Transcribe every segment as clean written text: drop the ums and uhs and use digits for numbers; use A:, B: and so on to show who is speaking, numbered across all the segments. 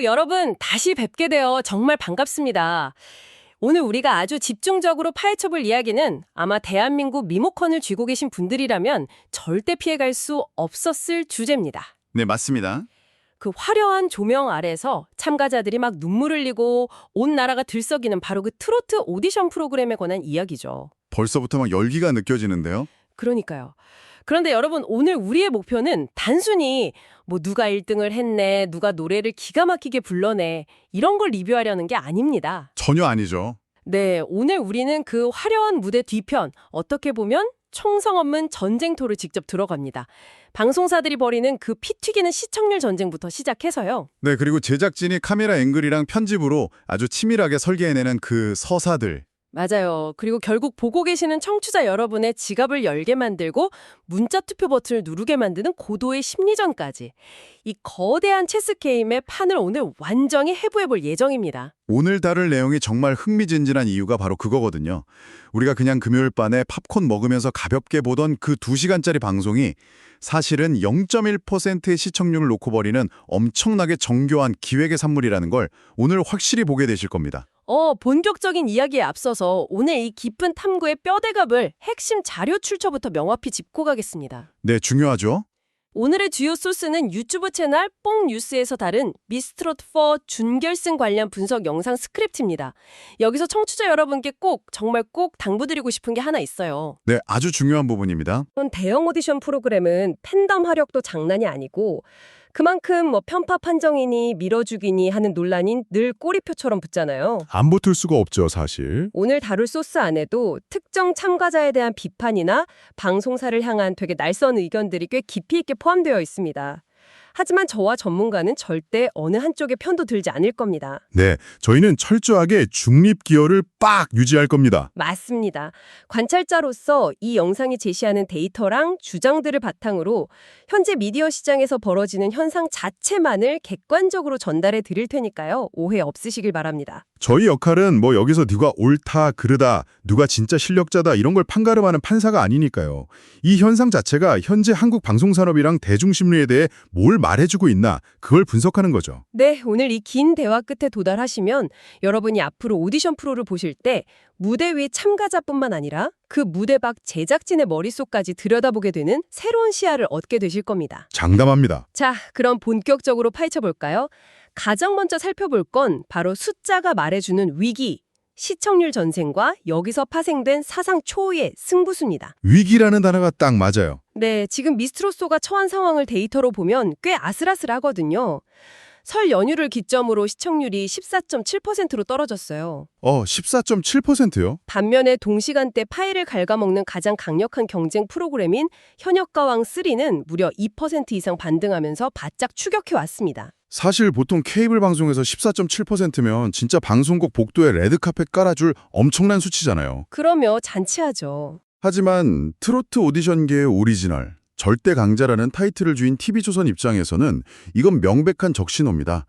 A: 여러분, 다시 뵙게 되어 정말 반갑습니다. 오늘 우리가 아주 집중적으로 파헤쳐볼 이야기는 아마 대한민국 리모컨을 쥐고 계신 분들이라면 절대 피해갈 수 없었을 주제입니다.
B: 네, 맞습니다.
A: 그 화려한 조명 아래서 참가자들이 막 눈물 흘리고 온 나라가 들썩이는 바로 그 트로트 오디션 프로그램에 관한 이야기죠.
B: 벌써부터 막 열기가 느껴지는데요.
A: 그러니까요. 그런데 여러분, 오늘 우리의 목표는 단순히 뭐 누가 1등을 했네, 누가 노래를 기가 막히게 불러내, 이런 걸 리뷰하려는 게 아닙니다.
B: 전혀 아니죠.
A: 네, 오늘 우리는 그 화려한 무대 뒤편, 어떻게 보면 총성 없는 전쟁터를 직접 들어갑니다. 방송사들이 벌이는 그 피 튀기는 시청률 전쟁부터 시작해서요.
B: 네, 그리고 제작진이 카메라 앵글이랑 편집으로 아주 치밀하게 설계해내는 그 서사들.
A: 맞아요. 그리고 결국 보고 계시는 청취자 여러분의 지갑을 열게 만들고 문자 투표 버튼을 누르게 만드는 고도의 심리전까지. 이 거대한 체스 게임의 판을 오늘 완전히 해부해볼 예정입니다.
B: 오늘 다룰 내용이 정말 흥미진진한 이유가 바로 그거거든요. 우리가 그냥 금요일 밤에 팝콘 먹으면서 가볍게 보던 그 2시간짜리 방송이 사실은 0.1%의 시청률을 놓고 버리는 엄청나게 정교한 기획의 산물이라는 걸 오늘 확실히 보게 되실 겁니다.
A: 본격적인 이야기에 앞서서 오늘 이 깊은 탐구의 뼈대갑을 핵심 자료 출처부터 명확히 짚고 가겠습니다.
B: 네, 중요하죠.
A: 오늘의 주요 소스는 유튜브 채널 뽕뉴스에서 다룬 미스트롯4 준결승 관련 분석 영상 스크립트입니다. 여기서 청취자 여러분께 정말 꼭 당부드리고 싶은 게 하나 있어요.
B: 네, 아주 중요한 부분입니다.
A: 대형 오디션 프로그램은 팬덤 화력도 장난이 아니고 그만큼 편파 판정이니 밀어주기니 하는 논란이 늘 꼬리표처럼 붙잖아요.
B: 안 붙을 수가 없죠, 사실.
A: 오늘 다룰 소스 안에도 특정 참가자에 대한 비판이나 방송사를 향한 되게 날선 의견들이 꽤 깊이 있게 포함되어 있습니다. 하지만 저와 전문가는 절대 어느 한쪽의 편도 들지 않을 겁니다.
B: 네, 저희는 철저하게 중립 기여를 빡 유지할 겁니다.
A: 맞습니다. 관찰자로서 이 영상이 제시하는 데이터랑 주장들을 바탕으로 현재 미디어 시장에서 벌어지는 현상 자체만을 객관적으로 전달해 드릴 테니까요. 오해 없으시길 바랍니다.
B: 저희 역할은 여기서 누가 옳다, 그르다, 누가 진짜 실력자다 이런 걸 판가름하는 판사가 아니니까요. 이 현상 자체가 현재 한국 방송산업이랑 대중심리에 대해 뭘 말해주고 있나 그걸 분석하는 거죠.
A: 네, 오늘 이 긴 대화 끝에 도달하시면 여러분이 앞으로 오디션 프로를 보실 때 무대 위 참가자뿐만 아니라 그 무대 밖 제작진의 머릿속까지 들여다보게 되는 새로운 시야를 얻게 되실 겁니다.
B: 장담합니다.
A: 자, 그럼 본격적으로 파헤쳐볼까요? 가장 먼저 살펴볼 건 바로 숫자가 말해주는 위기, 시청률 전쟁과 여기서 파생된 사상 초유의 승부수입니다.
B: 위기라는 단어가 딱 맞아요.
A: 네, 지금 미스트롯소가 처한 상황을 데이터로 보면 꽤 아슬아슬하거든요. 설 연휴를 기점으로 시청률이 14.7%로 떨어졌어요.
B: 14.7%요?
A: 반면에 동시간대 파일을 갉아먹는 가장 강력한 경쟁 프로그램인 현역가왕 3는 무려 2% 이상 반등하면서 바짝 추격해왔습니다.
B: 사실 보통 케이블 방송에서 14.7%면 진짜 방송국 복도에 레드카펫 깔아줄 엄청난 수치잖아요.
A: 그러며 잔치하죠.
B: 하지만 트로트 오디션계의 오리지널, 절대 강자라는 타이틀을 주인 TV조선 입장에서는 이건 명백한 적신호입니다.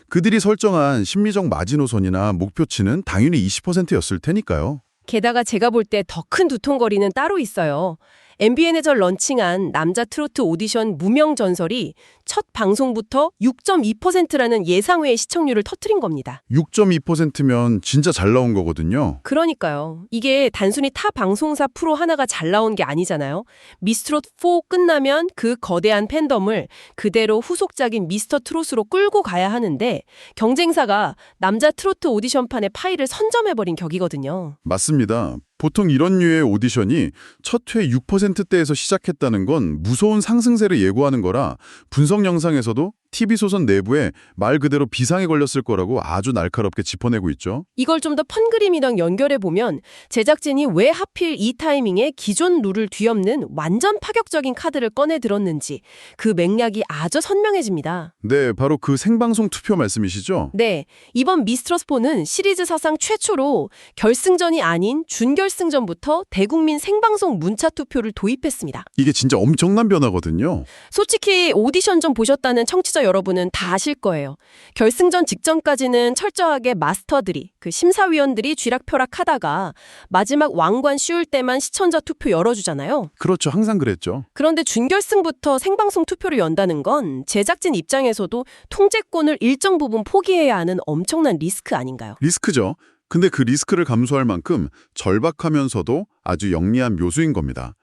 B: 그들이 설정한 심리적 마지노선이나 목표치는 당연히 20%였을 테니까요.
A: 게다가 제가 볼 때 더 큰 두통거리는 따로 있어요. MBN에서 런칭한 남자 트로트 오디션 무명 전설이 첫 방송부터 6.2%라는 예상외의 시청률을 터뜨린 겁니다.
B: 6.2%면 진짜 잘 나온 거거든요.
A: 그러니까요. 이게 단순히 타 방송사 프로 하나가 잘 나온 게 아니잖아요. 미스트롯4 끝나면 그 거대한 팬덤을 그대로 후속작인 미스터 트롯으로 끌고 가야 하는데 경쟁사가 남자 트로트 오디션판의 파일을 선점해버린 격이거든요.
B: 맞습니다. 보통 이런 류의 오디션이 첫 회 6%대에서 시작했다는 건 무서운 상승세를 예고하는 거라 분석 영상에서도 TV조선 내부에 말 그대로 비상에 걸렸을 거라고 아주 날카롭게 짚어내고 있죠.
A: 이걸 좀 더 펀그림이랑 연결해보면 제작진이 왜 하필 이 타이밍에 기존 룰을 뒤엎는 완전 파격적인 카드를 꺼내 들었는지 그 맥락이 아주 선명해집니다.
B: 네, 바로 그 생방송 투표 말씀이시죠?
A: 네, 이번 미스트롯4는 시리즈 사상 최초로 결승전이 아닌 준결승전부터 대국민 생방송 문자 투표를 도입했습니다.
B: 이게 진짜 엄청난 변화거든요.
A: 솔직히 오디션 좀 보셨다는 청취자 청취자 여러분은 다 아실 거예요. 결승전 직전까지는 철저하게 마스터들이, 그 심사위원들이 쥐락펴락하다가 마지막 왕관 씌울 때만 시청자 투표 열어주잖아요.
B: 그렇죠. 항상 그랬죠.
A: 그런데 준결승부터 생방송 투표를 연다는 건 제작진 입장에서도 통제권을 일정 부분 포기해야 하는 엄청난 리스크 아닌가요?
B: 리스크죠. 근데 그 리스크를 감수할 만큼 절박하면서도 아주 영리한 묘수인 겁니다.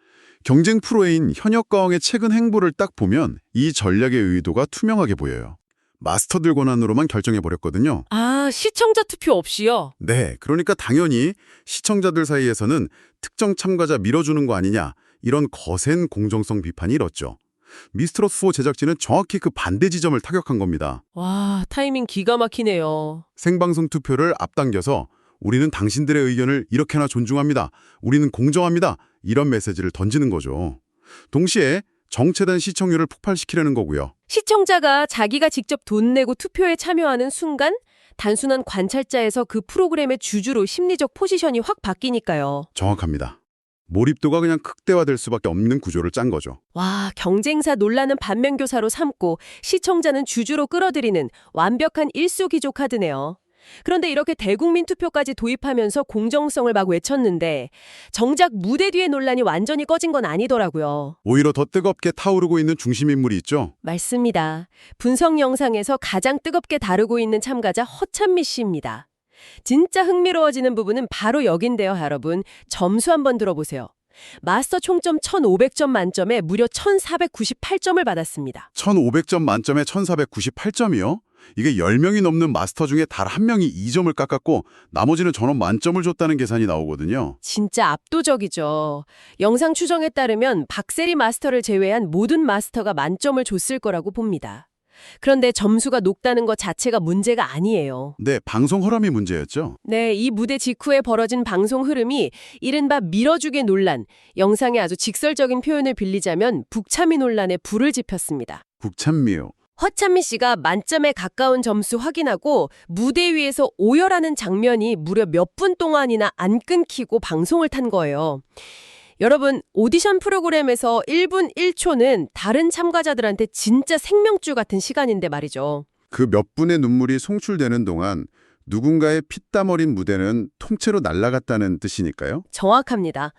B: 경쟁 프로인 현역가왕의 최근 행보를 딱 보면 이 전략의 의도가 투명하게 보여요. 마스터들 권한으로만 결정해버렸거든요.
A: 아, 시청자 투표 없이요?
B: 네, 그러니까 당연히 시청자들 사이에서는 특정 참가자 밀어주는 거 아니냐 이런 거센 공정성 비판이 일었죠. 미스트롯4 제작진은 정확히 그 반대 지점을 타격한 겁니다.
A: 와, 타이밍 기가 막히네요.
B: 생방송 투표를 앞당겨서 우리는 당신들의 의견을 이렇게나 존중합니다. 우리는 공정합니다. 이런 메시지를 던지는 거죠. 동시에 정체된 시청률을 폭발시키려는 거고요.
A: 시청자가 자기가 직접 돈 내고 투표에 참여하는 순간 단순한 관찰자에서 그 프로그램의 주주로 심리적 포지션이 확 바뀌니까요.
B: 정확합니다. 몰입도가 그냥 극대화될 수밖에 없는 구조를 짠 거죠.
A: 와, 경쟁사 논란은 반면교사로 삼고 시청자는 주주로 끌어들이는 완벽한 일석이조 카드네요. 그런데 이렇게 대국민 투표까지 도입하면서 공정성을 막 외쳤는데 정작 무대 뒤의 논란이 완전히 꺼진 건 아니더라고요.
B: 오히려 더 뜨겁게 타오르고 있는 중심 인물이 있죠.
A: 맞습니다. 분석 영상에서 가장 뜨겁게 다루고 있는 참가자 허찬미 씨입니다. 진짜 흥미로워지는 부분은 바로 여긴데요, 여러분. 점수 한번 들어보세요. 마스터 총점 1,500점 만점에 무려 1,498점을 받았습니다.
B: 1,500점 만점에 1,498점이요? 이게 10명이 넘는 마스터 중에 단 한 명이 2점을 깎았고 나머지는 전원 만점을 줬다는 계산이 나오거든요.
A: 진짜 압도적이죠. 영상 추정에 따르면 박세리 마스터를 제외한 모든 마스터가 만점을 줬을 거라고 봅니다. 그런데 점수가 높다는 것 자체가 문제가 아니에요.
B: 네, 방송 허람이 문제였죠.
A: 네, 이 무대 직후에 벌어진 방송 흐름이 이른바 밀어주기 논란, 영상의 아주 직설적인 표현을 빌리자면 북참미 논란에 불을 지폈습니다.
B: 북참미요.
A: 허찬미 씨가 만점에 가까운 점수 확인하고 무대 위에서 오열하는 장면이 무려 몇 분 동안이나 안 끊기고 방송을 탄 거예요. 여러분, 오디션 프로그램에서 1분 1초는 다른 참가자들한테 진짜 생명줄 같은 시간인데 말이죠.
B: 그 몇 분의 눈물이 송출되는 동안 누군가의 피땀 어린 무대는 통째로 날아갔다는 뜻이니까요.
A: 정확합니다.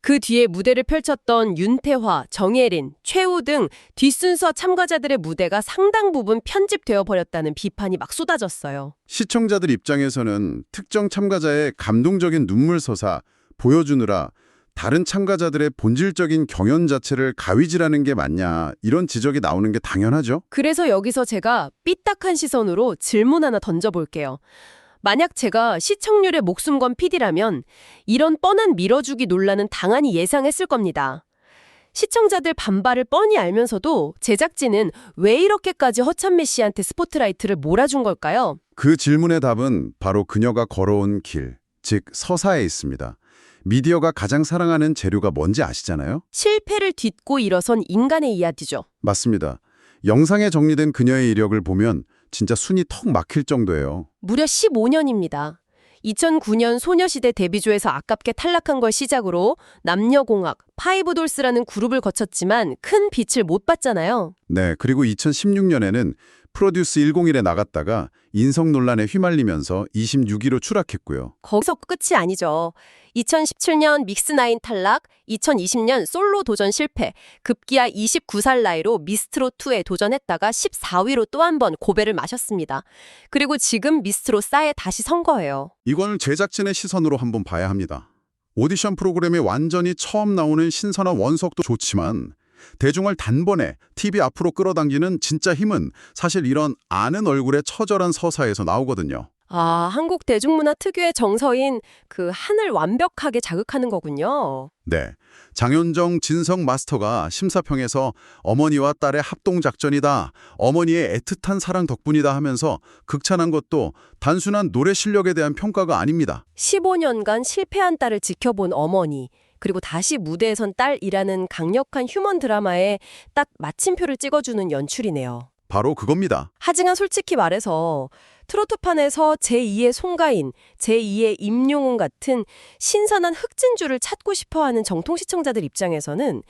A: 그 뒤에 무대를 펼쳤던 윤태화, 정예린, 최우 등 뒷순서 참가자들의 무대가 상당 부분 편집되어 버렸다는 비판이 막 쏟아졌어요.
B: 시청자들 입장에서는 특정 참가자의 감동적인 눈물 서사 보여주느라 다른 참가자들의 본질적인 경연 자체를 가위질하는 게 맞냐 이런 지적이 나오는 게 당연하죠.
A: 그래서 여기서 제가 삐딱한 시선으로 질문 하나 던져볼게요. 만약 제가 시청률에 목숨 건 PD라면 이런 뻔한 밀어주기 논란은 당연히 예상했을 겁니다. 시청자들 반발을 뻔히 알면서도 제작진은 왜 이렇게까지 허찬미 씨한테 스포트라이트를 몰아준 걸까요?
B: 그 질문의 답은 바로 그녀가 걸어온 길, 즉 서사에 있습니다. 미디어가 가장 사랑하는 재료가 뭔지 아시잖아요?
A: 실패를 딛고 일어선 인간의 이야기죠.
B: 맞습니다. 영상에 정리된 그녀의 이력을 보면 진짜 순이 턱 막힐 정도예요.
A: 무려 15년입니다. 2009년 소녀시대 데뷔조에서 아깝게 탈락한 걸 시작으로 남녀공학, 파이브돌스라는 그룹을 거쳤지만 큰 빛을 못 봤잖아요.
B: 네, 그리고 2016년에는 프로듀스 101에 나갔다가 인성 논란에 휘말리면서 26위로 추락했고요.
A: 거기서 끝이 아니죠. 2017년 믹스9 탈락, 2020년 솔로 도전 실패, 급기야 29살 나이로 미스트롯2에 도전했다가 14위로 또 한 번 고배를 마셨습니다. 그리고 지금 미스트롯4에 다시 선 거예요.
B: 이건 제작진의 시선으로 한번 봐야 합니다. 오디션 프로그램에 완전히 처음 나오는 신선한 원석도 좋지만 대중을 단번에 TV 앞으로 끌어당기는 진짜 힘은 사실 이런 아는 얼굴의 처절한 서사에서 나오거든요.
A: 아, 한국 대중문화 특유의 정서인 그 한을 완벽하게 자극하는 거군요.
B: 네, 장윤정, 진성 마스터가 심사평에서 어머니와 딸의 합동작전이다, 어머니의 애틋한 사랑 덕분이다 하면서 극찬한 것도 단순한 노래 실력에 대한 평가가 아닙니다.
A: 15년간 실패한 딸을 지켜본 어머니, 그리고 다시 무대에 선 딸이라는 강력한 휴먼 드라마에 딱 마침표를 찍어주는 연출이네요.
B: 바로 그겁니다.
A: 하지만 솔직히 말해서 트로트판에서 제2의 송가인, 제2의 임영웅 같은 신선한 흑진주를 찾고 싶어하는 정통 시청자들 입장에서는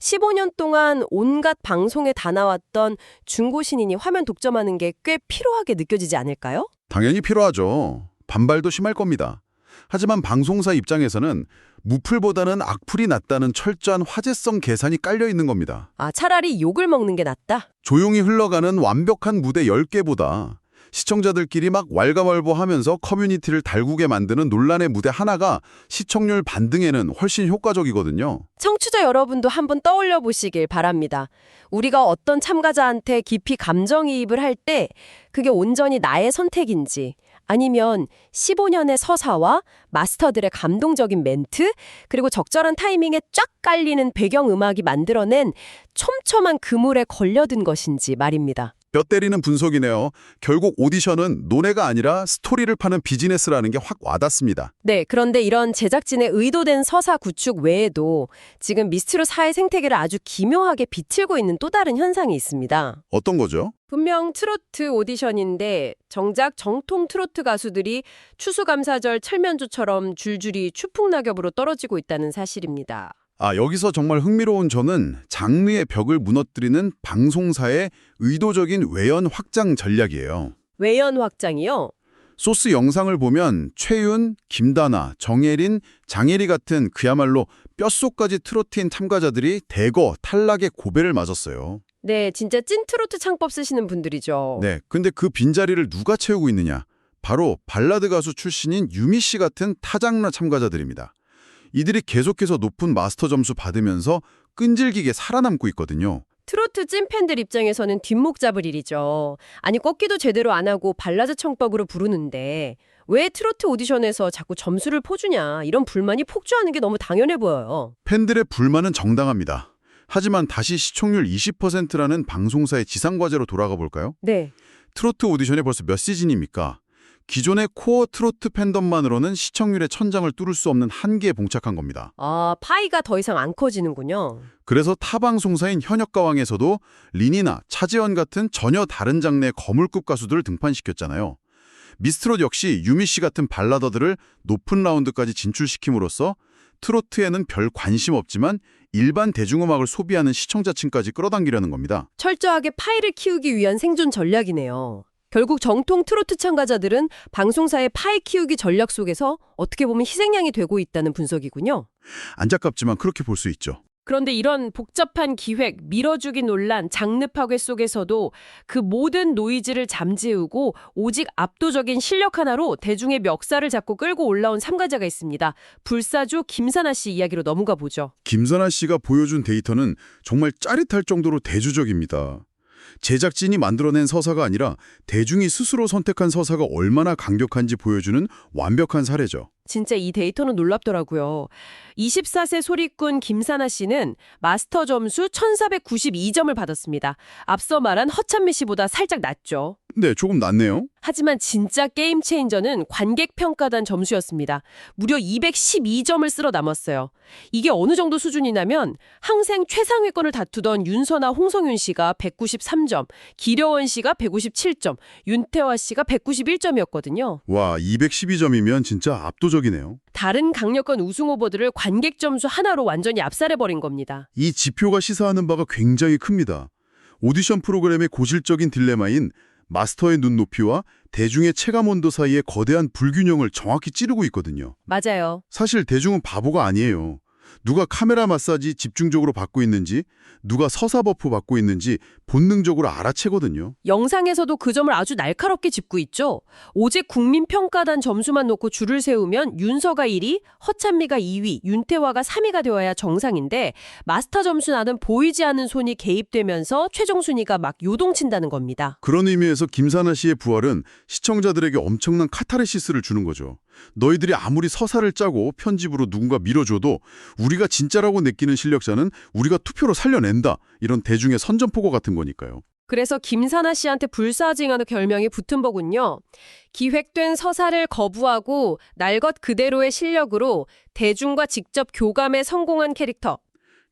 A: 15년 동안 온갖 방송에 다 나왔던 중고 신인이 화면 독점하는 게 꽤 피로하게 느껴지지 않을까요?
B: 당연히 필요하죠. 반발도 심할 겁니다. 하지만 방송사 입장에서는 무풀보다는 악플이 낫다는 철저한 화제성 계산이 깔려 있는 겁니다.
A: 아, 차라리 욕을 먹는 게 낫다?
B: 조용히 흘러가는 완벽한 무대 10개보다 시청자들끼리 막 왈가왈부하면서 커뮤니티를 달구게 만드는 논란의 무대 하나가 시청률 반등에는 훨씬 효과적이거든요.
A: 청취자 여러분도 한번 떠올려 보시길 바랍니다. 우리가 어떤 참가자한테 깊이 감정이입을 할 때 그게 온전히 나의 선택인지 아니면 15년의 서사와 마스터들의 감동적인 멘트 그리고 적절한 타이밍에 쫙 깔리는 배경음악이 만들어낸 촘촘한 그물에 걸려든 것인지 말입니다.
B: 뼈 때리는 분석이네요. 결국 오디션은 논의가 아니라 스토리를 파는 비즈니스라는 게 확 와닿습니다.
A: 네, 그런데 이런 제작진의 의도된 서사 구축 외에도 지금 미스트롯 사회 생태계를 아주 기묘하게 비틀고 있는 또 다른 현상이 있습니다.
B: 어떤 거죠?
A: 분명 트로트 오디션인데 정작 정통 트로트 가수들이 추수감사절 철면조처럼 줄줄이 추풍낙엽으로 떨어지고 있다는 사실입니다.
B: 여기서 정말 흥미로운 점은 장르의 벽을 무너뜨리는 방송사의 의도적인 외연 확장 전략이에요.
A: 외연 확장이요?
B: 소스 영상을 보면 최윤, 김다나, 정예린, 장혜리 같은 그야말로 뼛속까지 트로트인 참가자들이 대거 탈락의 고배를 맞았어요.
A: 네, 진짜 찐 트로트 창법 쓰시는 분들이죠.
B: 네, 근데 그 빈자리를 누가 채우고 있느냐? 바로 발라드 가수 출신인 유미 씨 같은 타장르 참가자들입니다. 이들이 계속해서 높은 마스터 점수 받으면서 끈질기게 살아남고 있거든요.
A: 트로트 찐팬들 입장에서는 뒷목 잡을 일이죠. 아니 꺾기도 제대로 안 하고 발라드 청법으로 부르는데 왜 트로트 오디션에서 자꾸 점수를 포주냐 이런 불만이 폭주하는 게 너무 당연해 보여요.
B: 팬들의 불만은 정당합니다. 하지만 다시 시청률 20%라는 방송사의 지상과제로 돌아가 볼까요?
A: 네.
B: 트로트 오디션에 벌써 몇 시즌입니까? 기존의 코어 트로트 팬덤만으로는 시청률의 천장을 뚫을 수 없는 한계에 봉착한 겁니다.
A: 아, 파이가 더 이상 안 커지는군요.
B: 그래서 타 방송사인 현역가왕에서도 린이나 차지연 같은 전혀 다른 장르의 거물급 가수들을 등판시켰잖아요. 미스트롯 역시 유미 씨 같은 발라더들을 높은 라운드까지 진출시킴으로써 트로트에는 별 관심 없지만 일반 대중음악을 소비하는 시청자층까지 끌어당기려는 겁니다.
A: 철저하게 파이를 키우기 위한 생존 전략이네요. 결국 정통 트로트 참가자들은 방송사의 파이 키우기 전략 속에서 어떻게 보면 희생양이 되고 있다는 분석이군요.
B: 안타깝지만 그렇게 볼 수 있죠.
A: 그런데 이런 복잡한 기획, 밀어주기 논란, 장르 파괴 속에서도 그 모든 노이즈를 잠재우고 오직 압도적인 실력 하나로 대중의 멱살을 잡고 끌고 올라온 참가자가 있습니다. 불사조 김사나 씨 이야기로 넘어가 보죠.
B: 김선아 씨가 보여준 데이터는 정말 짜릿할 정도로 대주적입니다. 제작진이 만들어낸 서사가 아니라 대중이 스스로 선택한 서사가 얼마나 강력한지 보여주는 완벽한 사례죠.
A: 진짜 이 데이터는 놀랍더라고요. 24세 소리꾼 김사나 씨는 마스터 점수 1492점을 받았습니다. 앞서 말한 허찬미 씨보다 살짝 낮죠.
B: 네, 조금 낫네요.
A: 하지만 진짜 게임 체인저는 관객 평가단 점수였습니다. 무려 212점을 쓸어 남았어요. 이게 어느 정도 수준이냐면 항생 최상위권을 다투던 윤서나 홍성윤 씨가 193점, 기려원 씨가 157점, 윤태화 씨가 191점이었거든요.
B: 와, 212점이면 진짜 압도적이네요.
A: 다른 강력한 우승 후보들을 관객 점수 하나로 완전히 압살해버린 겁니다.
B: 이 지표가 시사하는 바가 굉장히 큽니다. 오디션 프로그램의 고질적인 딜레마인 마스터의 눈높이와 대중의 체감 온도 사이의 거대한 불균형을 정확히 찌르고 있거든요.
A: 맞아요.
B: 사실 대중은 바보가 아니에요. 누가 카메라 마사지 집중적으로 받고 있는지, 누가 서사 버프 받고 있는지 본능적으로 알아채거든요.
A: 영상에서도 그 점을 아주 날카롭게 짚고 있죠. 오직 국민평가단 점수만 놓고 줄을 세우면 윤서가 1위, 허찬미가 2위, 윤태화가 3위가 되어야 정상인데 마스터 점수나는 보이지 않는 손이 개입되면서 최종 순위가 막 요동친다는 겁니다.
B: 그런 의미에서 김사나 씨의 부활은 시청자들에게 엄청난 카타르시스를 주는 거죠. 너희들이 아무리 서사를 짜고 편집으로 누군가 밀어줘도 우리가 진짜라고 느끼는 실력자는 우리가 투표로 살려낸다. 이런 대중의 선전포고 같은 거니까요.
A: 그래서 김사나 씨한테 불사징하는 별명이 붙은 거군요. 기획된 서사를 거부하고 날 것 그대로의 실력으로 대중과 직접 교감에 성공한 캐릭터.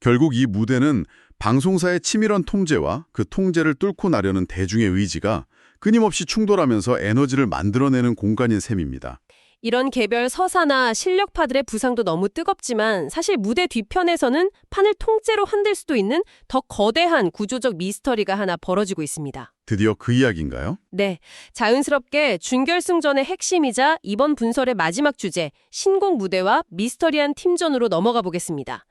B: 결국 이 무대는 방송사의 치밀한 통제와 그 통제를 뚫고 나려는 대중의 의지가 끊임없이 충돌하면서 에너지를 만들어내는 공간인 셈입니다.
A: 이런 개별 서사나 실력파들의 부상도 너무 뜨겁지만 사실 무대 뒤편에서는 판을 통째로 흔들 수도 있는 더 거대한 구조적 미스터리가 하나 벌어지고 있습니다.
B: 드디어 그 이야기인가요?
A: 네, 자연스럽게 준결승전의 핵심이자 이번 분설의 마지막 주제, 신곡 무대와 미스터리한 팀전으로 넘어가 보겠습니다.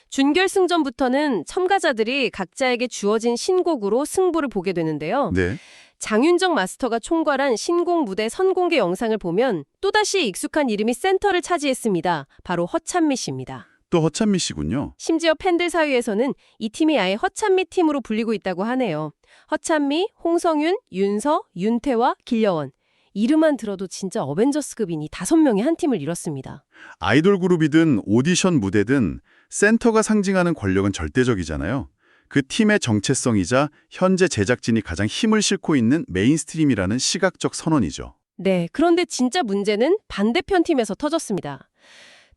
A: 준결승전부터는 참가자들이 각자에게 주어진 신곡으로 승부를 보게 되는데요.
B: 네.
A: 장윤정 마스터가 총괄한 신곡 무대 선공개 영상을 보면 또다시 익숙한 이름이 센터를 차지했습니다. 바로 허찬미 씨입니다.
B: 또 허찬미 씨군요.
A: 심지어 팬들 사이에서는 이 팀이 아예 허찬미 팀으로 불리고 있다고 하네요. 허찬미, 홍성윤, 윤서, 윤태와 길려원. 이름만 들어도 진짜 어벤져스급인 이 5명이 한 팀을 이뤘습니다.
B: 아이돌 그룹이든 오디션 무대든 센터가 상징하는 권력은 절대적이잖아요. 그 팀의 정체성이자 현재 제작진이 가장 힘을 싣고 있는 메인스트림이라는 시각적 선언이죠.
A: 네, 그런데 진짜 문제는 반대편 팀에서 터졌습니다.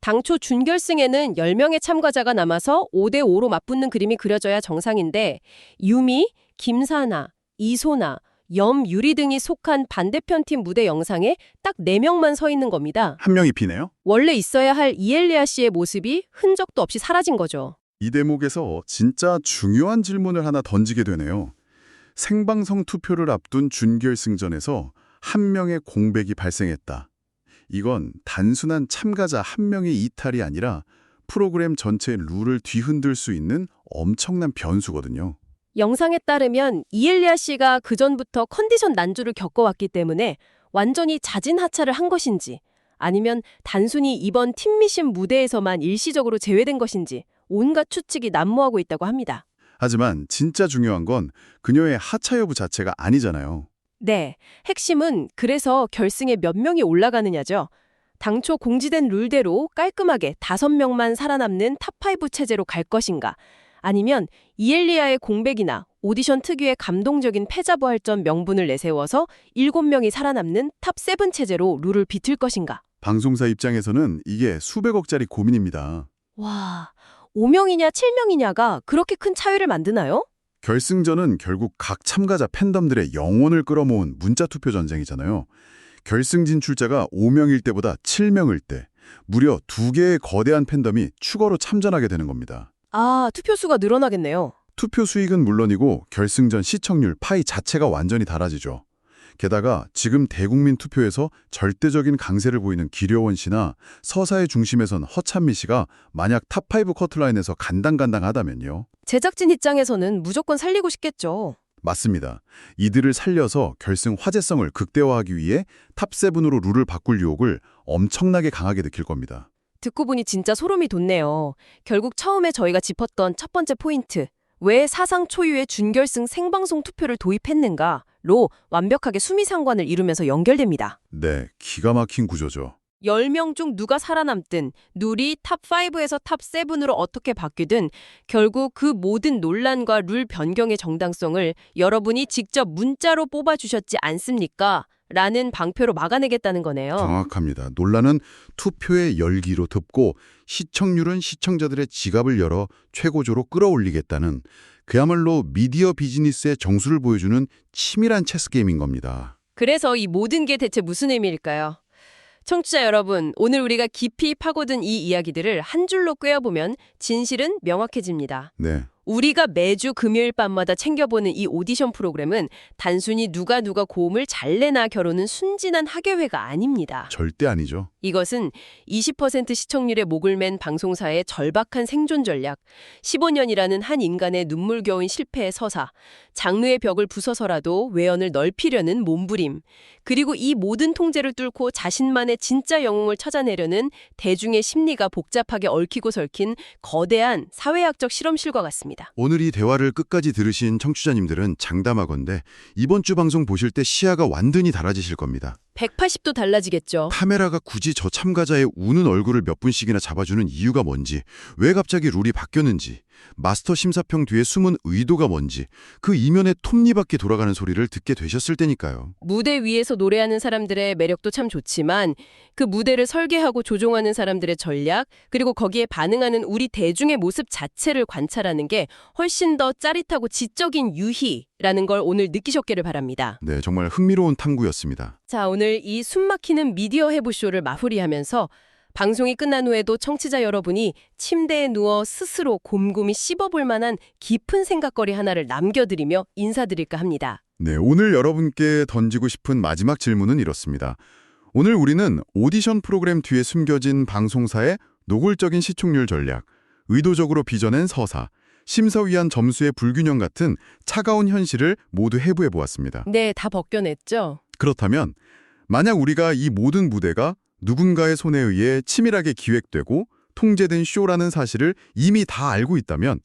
A: 당초 준결승에는 10명의 참가자가 남아서 5대5로 맞붙는 그림이 그려져야 정상인데 유미, 김사나, 이소나, 염유리 등이 속한 반대편 팀 무대 영상에 딱 4명만 서 있는 겁니다.
B: 한 명이 비네요.
A: 원래 있어야 할 이엘리아 씨의 모습이 흔적도 없이 사라진 거죠.
B: 이 대목에서 진짜 중요한 질문을 하나 던지게 되네요. 생방송 투표를 앞둔 준결승전에서 한 명의 공백이 발생했다. 이건 단순한 참가자 한 명의 이탈이 아니라 프로그램 전체의 룰을 뒤흔들 수 있는 엄청난 변수거든요.
A: 영상에 따르면 이엘리아 씨가 그전부터 컨디션 난조를 겪어왔기 때문에 완전히 자진하차를 한 것인지 아니면 단순히 이번 팀미션 무대에서만 일시적으로 제외된 것인지 온갖 추측이 난무하고 있다고 합니다.
B: 하지만 진짜 중요한 건 그녀의 하차 여부 자체가 아니잖아요.
A: 네, 핵심은 그래서 결승에 몇 명이 올라가느냐죠. 당초 공지된 룰대로 깔끔하게 5명만 살아남는 탑5 체제로 갈 것인가 아니면 이엘리아의 공백이나 오디션 특유의 감동적인 패자부활전 명분을 내세워서 7명이 살아남는 탑7 체제로 룰을 비틀 것인가.
B: 방송사 입장에서는 이게 수백억짜리 고민입니다.
A: 와, 5명이냐 7명이냐가 그렇게 큰 차이를 만드나요?
B: 결승전은 결국 각 참가자 팬덤들의 영혼을 끌어모은 문자투표 전쟁이잖아요. 결승 진출자가 5명일 때보다 7명일 때 무려 2개의 거대한 팬덤이 추가로 참전하게 되는 겁니다.
A: 아, 투표수가 늘어나겠네요.
B: 투표 수익은 물론이고 결승전 시청률 파이 자체가 완전히 달라지죠. 게다가 지금 대국민 투표에서 절대적인 강세를 보이는 기려원 씨나 서사의 중심에선 허찬미 씨가 만약 탑5 커트라인에서 간당간당하다면요.
A: 제작진 입장에서는 무조건 살리고 싶겠죠.
B: 맞습니다. 이들을 살려서 결승 화제성을 극대화하기 위해 탑7으로 룰을 바꿀 유혹을 엄청나게 강하게 느낄 겁니다.
A: 듣고 보니 진짜 소름이 돋네요. 결국 처음에 저희가 짚었던 첫 번째 포인트, 왜 사상 초유의 준결승 생방송 투표를 도입했는가로 완벽하게 수미상관을 이루면서 연결됩니다.
B: 네, 기가 막힌 구조죠.
A: 10명 중 누가 살아남든 룰이 탑5에서 탑7으로 어떻게 바뀌든 결국 그 모든 논란과 룰 변경의 정당성을 여러분이 직접 문자로 뽑아주셨지 않습니까? 라는 방표로 막아내겠다는 거네요.
B: 정확합니다. 논란은 투표의 열기로 덮고 시청률은 시청자들의 지갑을 열어 최고조로 끌어올리겠다는 그야말로 미디어 비즈니스의 정수를 보여주는 치밀한 체스 게임인 겁니다.
A: 그래서 이 모든 게 대체 무슨 의미일까요? 청취자 여러분, 오늘 우리가 깊이 파고든 이 이야기들을 한 줄로 꿰어보면 진실은 명확해집니다.
B: 네.
A: 우리가 매주 금요일 밤마다 챙겨보는 이 오디션 프로그램은 단순히 누가 고음을 잘 내나 겨루는 순진한 학예회가 아닙니다.
B: 절대 아니죠.
A: 이것은 20% 시청률에 목을 맨 방송사의 절박한 생존 전략, 15년이라는 한 인간의 눈물겨운 실패의 서사, 장르의 벽을 부숴서라도 외연을 넓히려는 몸부림, 그리고 이 모든 통제를 뚫고 자신만의 진짜 영웅을 찾아내려는 대중의 심리가 복잡하게 얽히고 설킨 거대한 사회학적 실험실과 같습니다.
B: 오늘 이 대화를 끝까지 들으신 청취자님들은 장담하건대 이번 주 방송 보실 때 시야가 완전히 달라지실 겁니다.
A: 180도 달라지겠죠.
B: 카메라가 굳이 저 참가자의 우는 얼굴을 몇 분씩이나 잡아주는 이유가 뭔지, 왜 갑자기 룰이 바뀌었는지, 마스터 심사평 뒤에 숨은 의도가 뭔지 그 이면에 톱니바퀴 돌아가는 소리를 듣게 되셨을 테니까요.
A: 무대 위에서 노래하는 사람들의 매력도 참 좋지만 그 무대를 설계하고 조종하는 사람들의 전략, 그리고 거기에 반응하는 우리 대중의 모습 자체를 관찰하는 게 훨씬 더 짜릿하고 지적인 유희라는 걸 오늘 느끼셨기를 바랍니다.
B: 네, 정말 흥미로운 탐구였습니다.
A: 자, 오늘 이 숨막히는 미디어 해부쇼를 마무리하면서 방송이 끝난 후에도 청취자 여러분이 침대에 누워 스스로 곰곰이 씹어볼 만한 깊은 생각거리 하나를 남겨드리며 인사드릴까 합니다.
B: 네, 오늘 여러분께 던지고 싶은 마지막 질문은 이렇습니다. 오늘 우리는 오디션 프로그램 뒤에 숨겨진 방송사의 노골적인 시청률 전략, 의도적으로 빚어낸 서사, 심사위원 점수의 불균형 같은 차가운 현실을 모두 해부해 보았습니다.
A: 네, 다 벗겨냈죠?
B: 그렇다면 만약 우리가 이 모든 무대가 누군가의 손에 의해 치밀하게 기획되고 통제된 쇼라는 사실을 이미 다 알고 있다면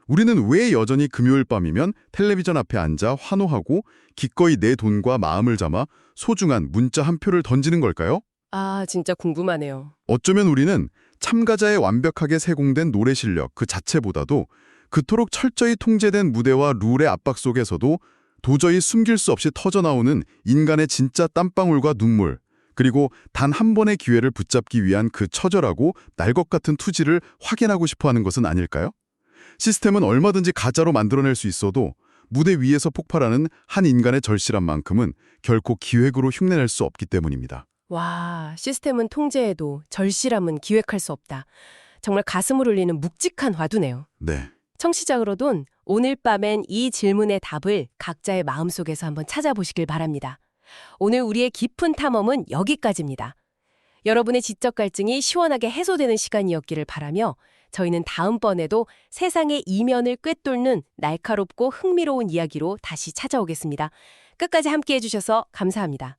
B: 우리는 왜 여전히 금요일 밤이면 텔레비전 앞에 앉아 환호하고 기꺼이 내 돈과 마음을 담아 소중한 문자 한 표를 던지는 걸까요?
A: 아, 진짜 궁금하네요.
B: 어쩌면 우리는 참가자의 완벽하게 세공된 노래 실력 그 자체보다도 그토록 철저히 통제된 무대와 룰의 압박 속에서도 도저히 숨길 수 없이 터져나오는 인간의 진짜 땀방울과 눈물, 그리고 단 한 번의 기회를 붙잡기 위한 그 처절하고 날 것 같은 투지를 확인하고 싶어하는 것은 아닐까요? 시스템은 얼마든지 가짜로 만들어낼 수 있어도 무대 위에서 폭발하는 한 인간의 절실한 만큼은 결코 기획으로 흉내낼 수 없기 때문입니다.
A: 와, 시스템은 통제해도 절실함은 기획할 수 없다. 정말 가슴을 울리는 묵직한 화두네요.
B: 네.
A: 청취자로돈 오늘 밤엔 이 질문의 답을 각자의 마음속에서 한번 찾아보시길 바랍니다. 오늘 우리의 깊은 탐험은 여기까지입니다. 여러분의 지적 갈증이 시원하게 해소되는 시간이었기를 바라며 저희는 다음번에도 세상의 이면을 꿰뚫는 날카롭고 흥미로운 이야기로 다시 찾아오겠습니다. 끝까지 함께해 주셔서 감사합니다.